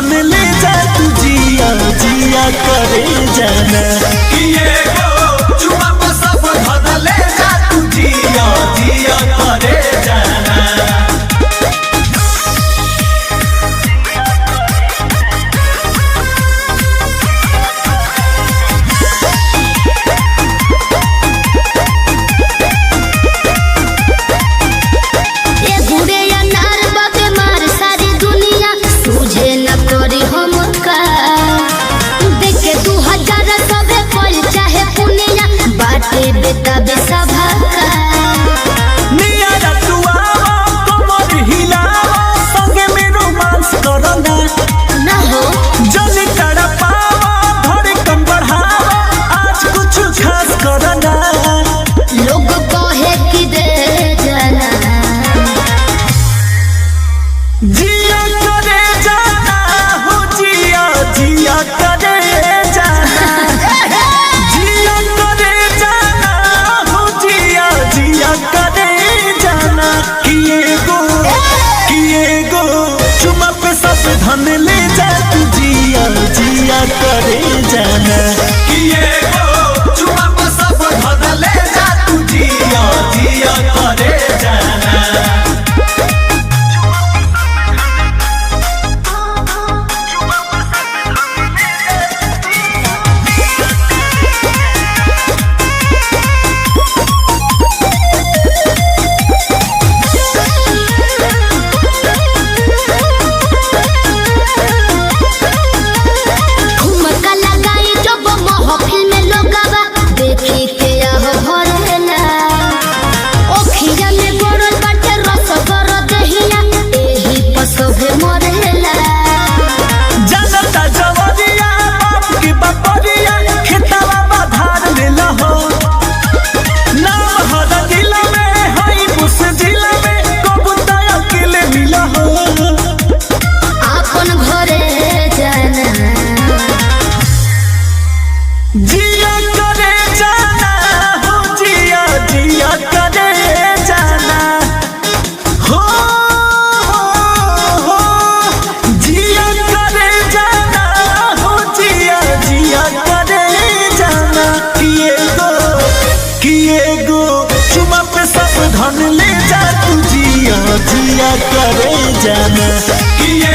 धन ले जा तू जिया जिया करे जाना किए गो चुमा पे सब धन ले जा तू जिया जिया करे जाना। जिया करे जाना हो जिया जिया करे जाना जिया करे जाना हो जिया जिया करे जाना किए गो चुमा पे सब धन ले जा तू जिया जिया करे जाना किए गो चुमा पे सब धन ले जा तू जिया जिया करे जाना। जिया करे जाना हो जिया जिया करे जाना हो जिया करे जाना हो जिया जिया करे जाना किए गो चुमा पे सब धन ले जा तू जिया जिया करे जाना किए